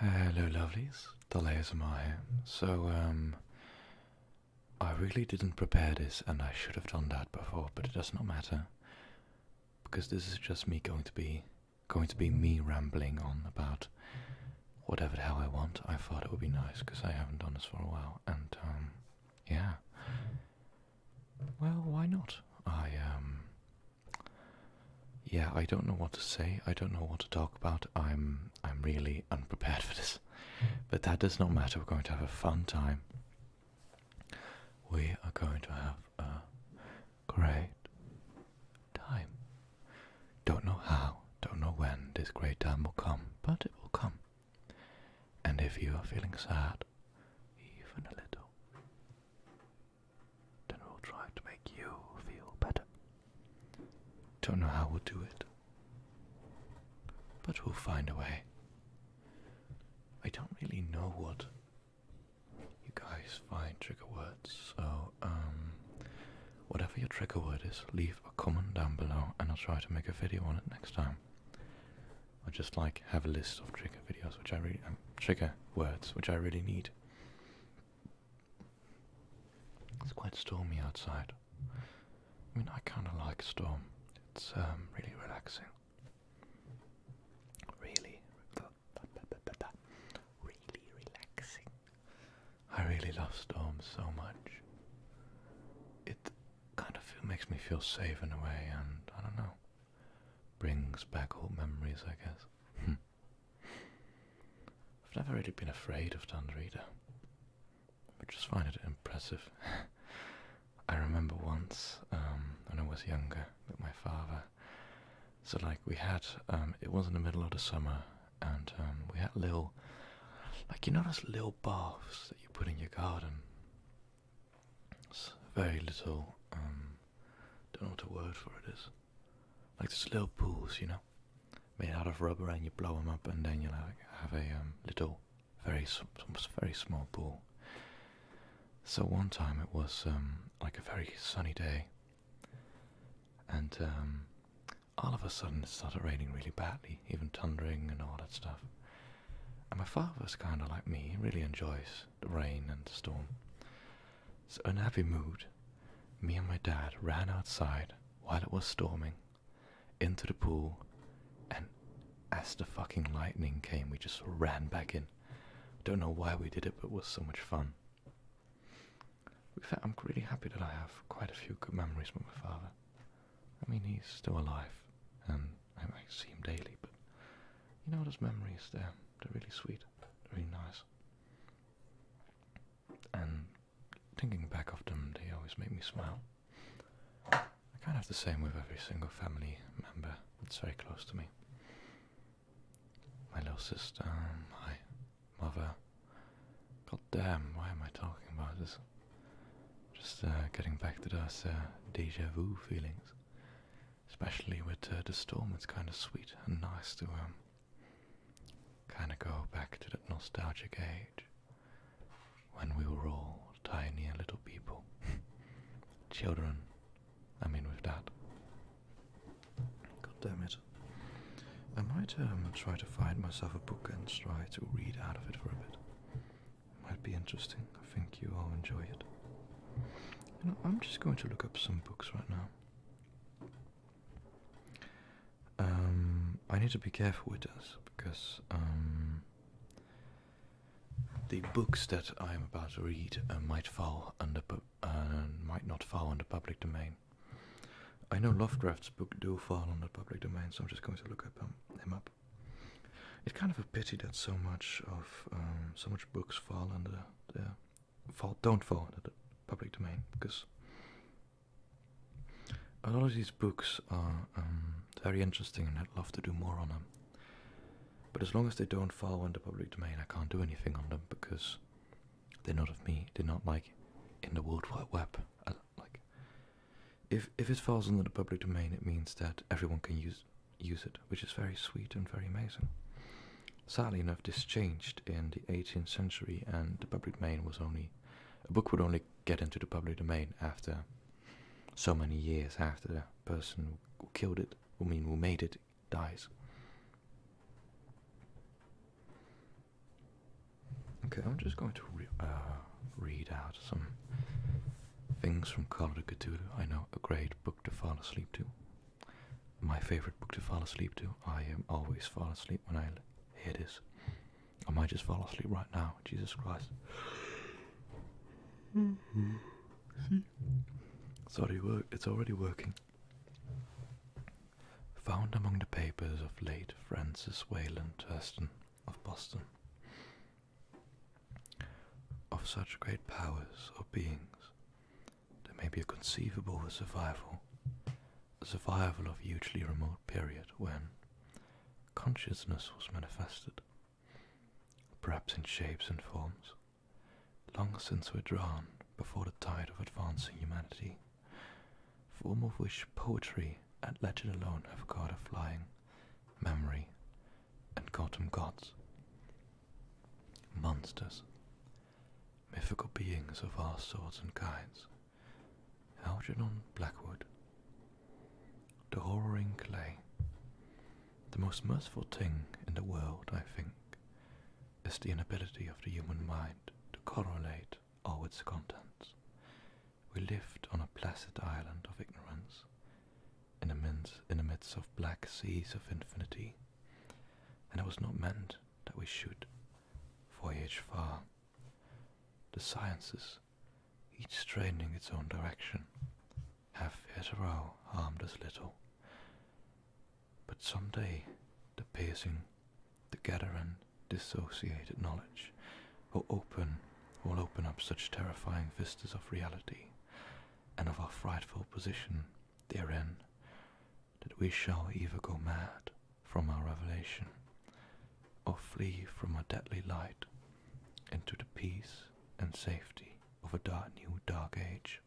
Hello lovelies, the ASMR here. So, I really didn't prepare this and I should have done that before, but it does not matter. Because this is just me going to be me rambling on about whatever the hell I want. I thought it would be nice because I haven't done this for a while, and yeah. Well, why not? Yeah, I don't know what to say. I don't know what to talk about. I'm really unprepared for this. But that does not matter. We're going to have a fun time. We are going to have a great time. Don't know how, don't know when this great time will come, but it will come. And if you are feeling sad, even a little, then we'll try to make you feel better. Don't know how we'll do it, but we'll find a way. I don't really know what you guys find trigger words, so whatever your trigger word is, leave a comment down below and I'll try to make a video on it next time. Or just like have a list of trigger videos which I really trigger words which I really need. It's quite stormy outside. I mean, I kinda like storm. It's really relaxing. Really relaxing. I really love storms so much. It kind of makes me feel safe in a way, and I don't know, brings back old memories, I guess. I've never really been afraid of thunder either. I just find it impressive. I remember once, when I was younger, with my father. So like we had, it was in the middle of the summer, and we had little, like, you know those little baths that you put in your garden? It's very little, don't know what the word for it is. Like those little pools, you know, made out of rubber, and you blow them up, and then you like have a little, very small pool. So one time it was like a very sunny day, and all of a sudden it started raining really badly, even thundering and all that stuff. And my father was kind of like me, he really enjoys the rain and the storm. So in a happy mood, me and my dad ran outside while it was storming, into the pool, and as the fucking lightning came, we just ran back in. Don't know why we did it, but it was so much fun. I'm really happy that I have quite a few good memories with my father. I mean, he's still alive, and I see him daily, but you know, those memories, they're really sweet, they're really nice. And thinking back of them, they always make me smile. I kind of have the same with every single family member that's very close to me. My little sister, my mother. God damn, why am I talking about this? Just getting back to those deja vu feelings. Especially with the storm, it's kind of sweet and nice to kind of go back to that nostalgic age when we were all tiny and little people. Children, I mean, with that. God damn it. I might try to find myself a book and try to read out of it for a bit. Might be interesting. I think you all enjoy it. You know, I'm just going to look up some books right now. I need to be careful with this because the books that I'm about to read might not fall under public domain. I know Lovecraft's book do fall under public domain, so I'm just going to look up him up. It's kind of a pity that so much books fall under don't fall under the public domain, because a lot of these books are very interesting and I'd love to do more on them. But as long as they don't fall under public domain, I can't do anything on them because they're not of me. They're not like in the World Wide Web. Like if it falls under the public domain, it means that everyone can use it, which is very sweet and very amazing. Sadly enough, this changed in the 18th century, and the public domain was only a book would only get into the public domain after so many years after the person who killed it, who made it, dies. Okay, I'm just going to read out some things from Call of Cthulhu. I know, a great book to fall asleep to. My favorite book to fall asleep to. I always fall asleep when I hear this. I might just fall asleep right now. Jesus Christ. Sorry, it's already working. Found among the papers of late Francis Wayland Thurston of Boston. Of such great powers or beings, there may be a conceivable survival of hugely remote period when consciousness was manifested, perhaps in shapes and forms, long since withdrawn before the tide of advancing humanity, form of which poetry and legend alone have caught a flying memory and got them gods, monsters, mythical beings of all sorts and kinds, Algernon Blackwood, the horroring clay. The most merciful thing in the world, I think, is the inability of the human mind to correlate all its contents. We lived on a placid island of ignorance, in the midst of black seas of infinity, and it was not meant that we should voyage far. The sciences, each straining its own direction, have hitherto harmed us little, but some day the piercing, together and dissociated knowledge will open up such terrifying vistas of reality and of our frightful position therein, that we shall either go mad from our revelation, or flee from our deadly light into the peace and safety of a new dark age.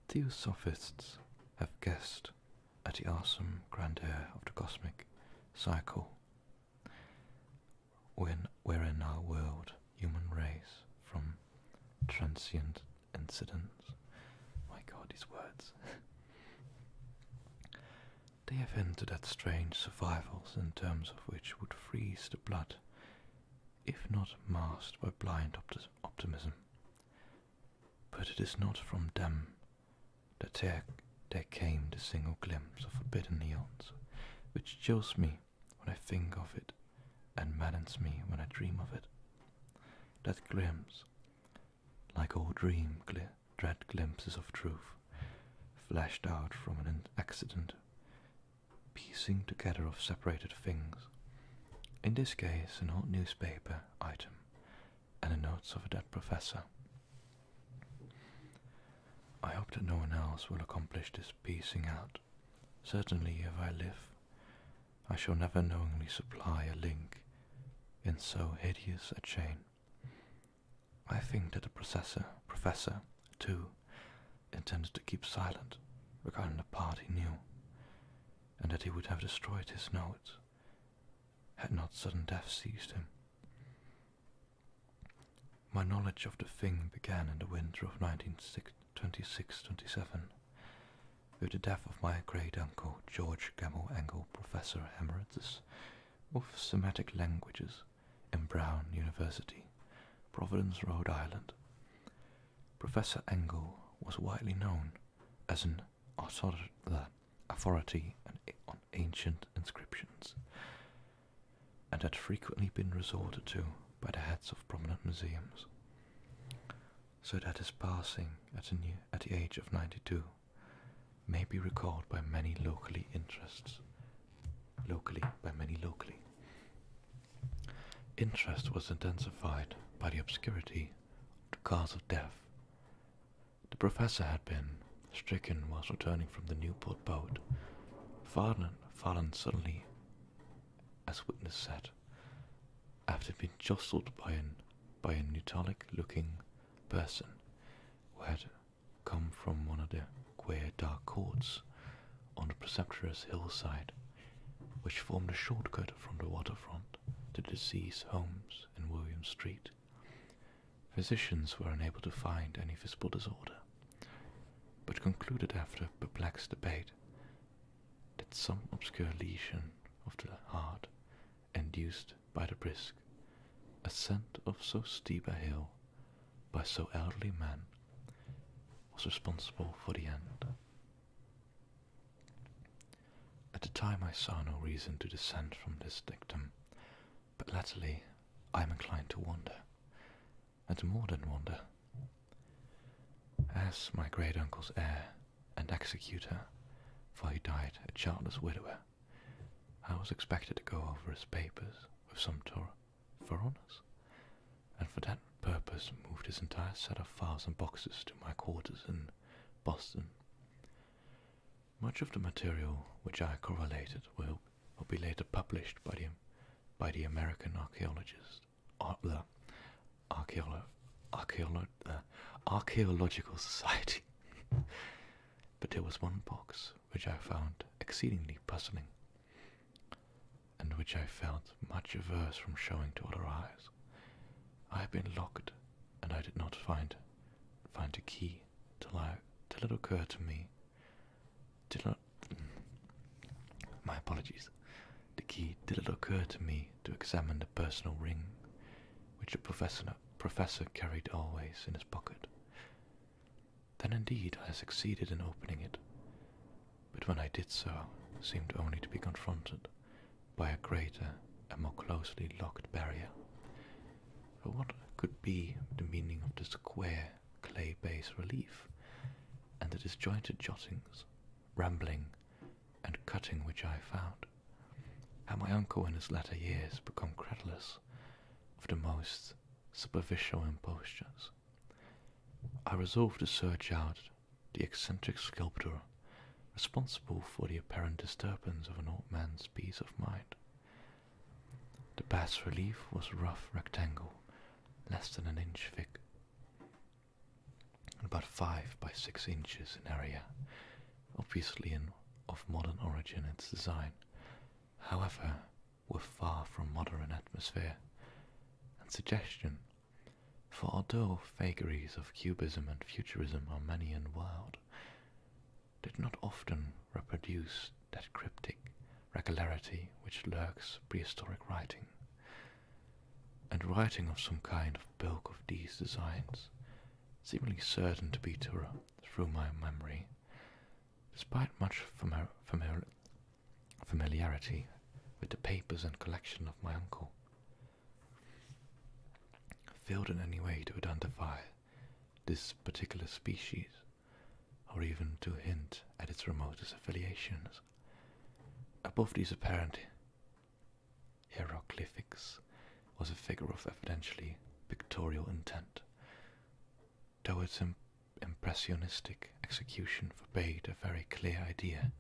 Theosophists have guessed at the awesome grandeur of the cosmic cycle, wherein our world, human race, from transient incidents, my God, these words, they have hinted at strange survivals in terms of which would freeze the blood, if not masked by blind optimism. But it is not from them that there came the single glimpse of forbidden eons, which chills me when I think of it, and maddens me when I dream of it. That glimpse, like all dread glimpses of truth, flashed out from an accident, piecing together of separated things, in this case an old newspaper item and the notes of a dead professor. I hope that no one else will accomplish this piecing out. Certainly, if I live, I shall never knowingly supply a link in so hideous a chain. I think that the professor, too, intended to keep silent regarding the part he knew, and that he would have destroyed his notes had not sudden death seized him. My knowledge of the thing began in the winter of 1926-27, with the death of my great-uncle George Gamble Engel, Professor Emeritus of Semitic Languages in Brown University, Providence, Rhode Island. Professor Engel was widely known as an authority on ancient inscriptions, and had frequently been resorted to by the heads of prominent museums, so that his passing at the age of 92 may be recalled by many locally. Interest was intensified by the obscurity of the cause of death. The professor had been stricken whilst returning from the Newport boat, fallen suddenly, as witness said, after being jostled by a Neutolic-looking person who had come from one of the queer dark courts on the Preceptor's hillside, which formed a shortcut from the waterfront to the deceased's homes in William Street. Physicians were unable to find any visible disorder, but concluded after perplexed debate that some obscure lesion of the heart induced by the brisk ascent of so steep a hill by so elderly a man was responsible for the end. At the time I saw no reason to dissent from this dictum, but latterly I am inclined to wonder, and more than wonder. As my great-uncle's heir and executor, for he died a childless widower, I was expected to go over his papers with some thoroughness, and for that purpose moved his entire set of files and boxes to my quarters in Boston. Much of the material which I correlated will be later published by the American Archaeological Society. But there was one box which I found exceedingly puzzling, and which I felt much averse from showing to other eyes. I had been locked, and I did not find a key till it occurred to me. My apologies. The key till it occurred to me to examine the personal ring, which the professor carried always in his pocket. Then indeed I succeeded in opening it, but when I did so, seemed only to be confronted by a greater and more closely locked barrier. For what could be the meaning of the square clay-based relief, and the disjointed jottings, rambling, and cutting which I found? Had my uncle in his latter years become credulous of the most superficial impostures? I resolved to search out the eccentric sculptor responsible for the apparent disturbance of an old man's peace of mind. The bas-relief was a rough rectangle, less than an inch thick, and about 5 by 6 inches in area, obviously of modern origin in its design, however, with far from modern atmosphere and suggestion, for although vagaries of cubism and futurism are many and wild, they do not often reproduce that cryptic regularity which lurks prehistoric writing, and writing of some kind of bulk of these designs, seemingly certain to be through my memory, despite much familiarity with the papers and collection of my uncle, failed in any way to identify this particular species, or even to hint at its remotest affiliations. Above these apparent hieroglyphics was a figure of evidently pictorial intent, though its impressionistic execution forbade a very clear idea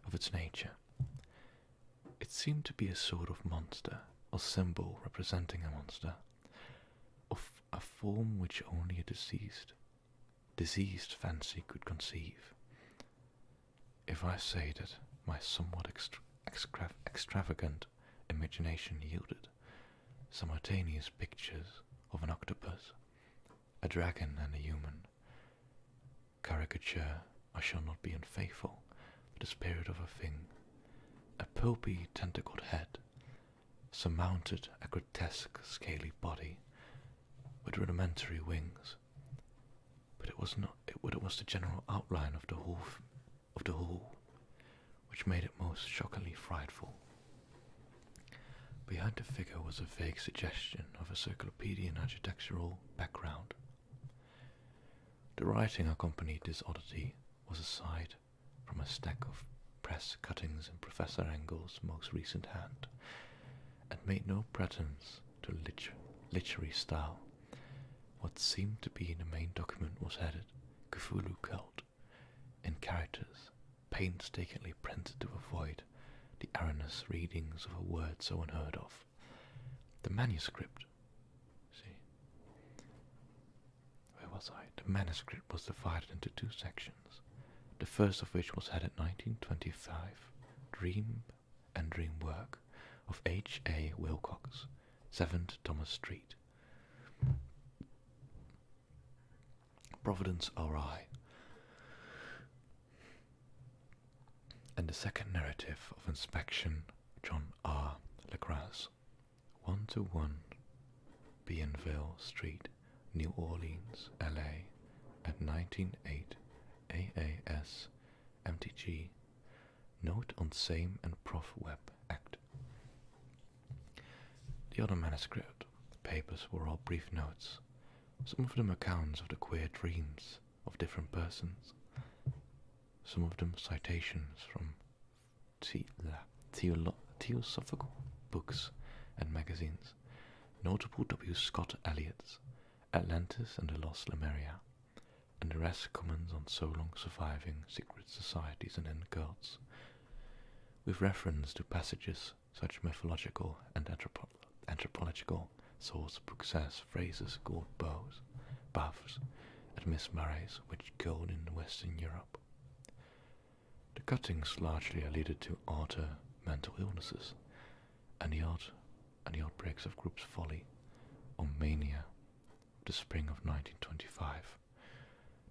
of its nature. It seemed to be a sort of monster, or symbol representing a monster, of a form which only a diseased fancy could conceive. If I say that my somewhat extravagant imagination yielded simultaneous pictures of an octopus, a dragon, and a human caricature, I shall not be unfaithful to the spirit of a thing. A pulpy tentacled head surmounted a grotesque scaly body with rudimentary wings, but it was the general outline of the whole which made it most shockingly frightful. Behind the figure was a vague suggestion of a cyclopedian architectural background. The writing accompanied this oddity was aside from a stack of press cuttings in Professor Engel's most recent hand, and made no pretense to literary style. What seemed to be the main document was headed Cthulhu Cult, in characters painstakingly printed to avoid the erroneous readings of a word so unheard of. The manuscript, The manuscript was divided into 2 sections, the first of which was headed 1925, Dream and Dream Work of H.A. Wilcox, 7th Thomas Street, Providence, R.I., and the second narrative of Inspection, John R. Legras, 1-1, Bienville Street, New Orleans, LA, at 198 AAS MTG. Note on same and Prof Web Act. The other manuscript papers were all brief notes, some of them accounts of the queer dreams of different persons, some of them citations from theosophical books and magazines, notable W. Scott Eliot's Atlantis and the Lost Lemuria, and the rest comments on so long surviving secret societies and inner cults, with reference to passages such mythological and anthropological source books as phrases called baths at Miss Murray's, which killed in Western Europe. The cuttings largely alluded to outer mental illnesses and the outbreaks of group's folly or mania of the spring of 1925.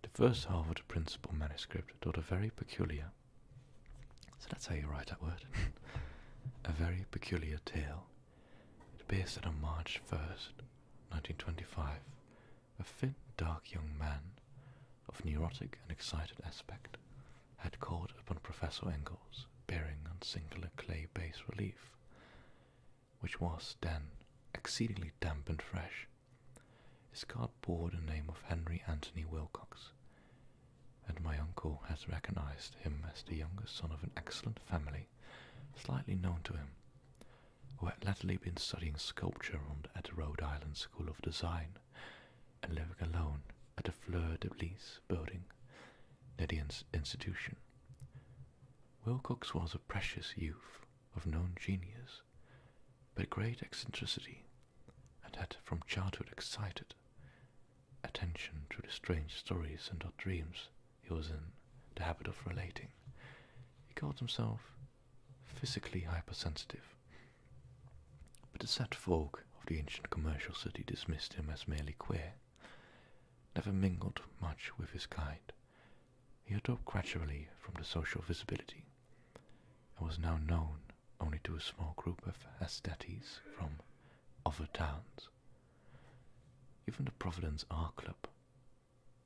The first half of the principal manuscript told a very peculiar, so that's how you write that word, a very peculiar tale. It appears that on March 1st, 1925, a thin, dark young man of neurotic and excited aspect had called upon Professor Engels, bearing on singular clay-bas relief, which was then exceedingly damp and fresh. His card bore the name of Henry Anthony Wilcox, and my uncle has recognized him as the youngest son of an excellent family, slightly known to him, who had latterly been studying sculpture at the Rhode Island School of Design, and living alone at the Fleur de Lis building near the institution. Wilcox was a precious youth of known genius, but great eccentricity, and had from childhood excited attention to the strange stories and odd dreams he was in the habit of relating. He called himself physically hypersensitive, but the sad folk of the ancient commercial city dismissed him as merely queer, never mingled much with his kind. He had dropped gradually from the social visibility, and was now known only to a small group of aesthetes from other towns. Even the Providence Art Club,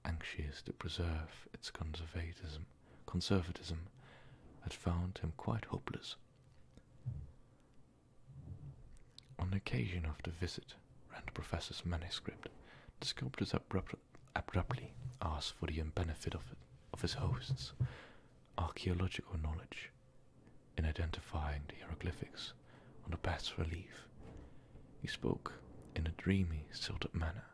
anxious to preserve its conservatism, had found him quite hopeless. On the occasion of the visit, ran the professor's manuscript, the sculptors abruptly asked for the benefit of his host's archaeological knowledge in identifying the hieroglyphics on the bas relief. He spoke in a dreamy, stilted manner,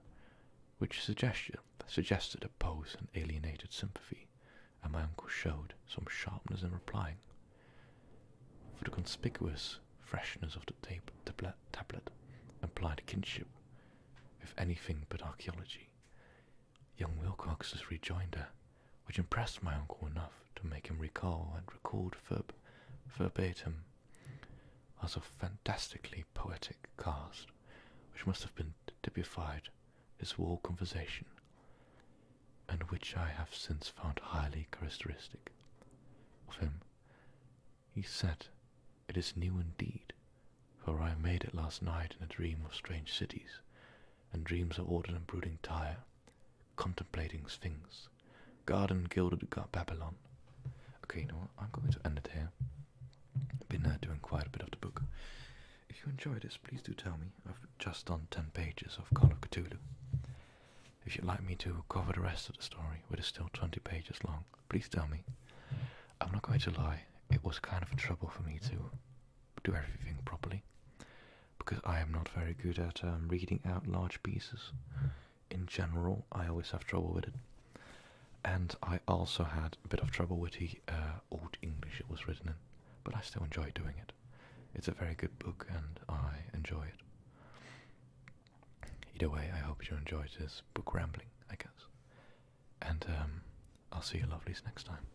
which suggested a pose and alienated sympathy, and my uncle showed some sharpness in replying. For the conspicuous freshness of the tablet implied kinship with anything but archaeology. Young Wilcox's rejoinder, which impressed my uncle enough to make him recall and record verbatim, was of fantastically poetic cast, which must have been typified his whole conversation, and which I have since found highly characteristic of him. He said, "It is new indeed, for I made it last night in a dream of strange cities, and dreams of ordered and brooding Tyre, contemplating Sphinx, garden gilded Babylon." Okay, you know what? I'm going to end it here. I've been doing quite a bit of the book. If you enjoyed this, please do tell me. I've just done 10 pages of Call of Cthulhu. If you'd like me to cover the rest of the story, which is still 20 pages long, please tell me. I'm not going to lie, it was kind of a trouble for me to do everything properly, because I am not very good at reading out large pieces. In general, I always have trouble with it. And I also had a bit of trouble with the Old English it was written in, but I still enjoy doing it. It's a very good book and I enjoy it. Either way, I hope you enjoyed this book rambling, I guess. And I'll see you lovelies next time.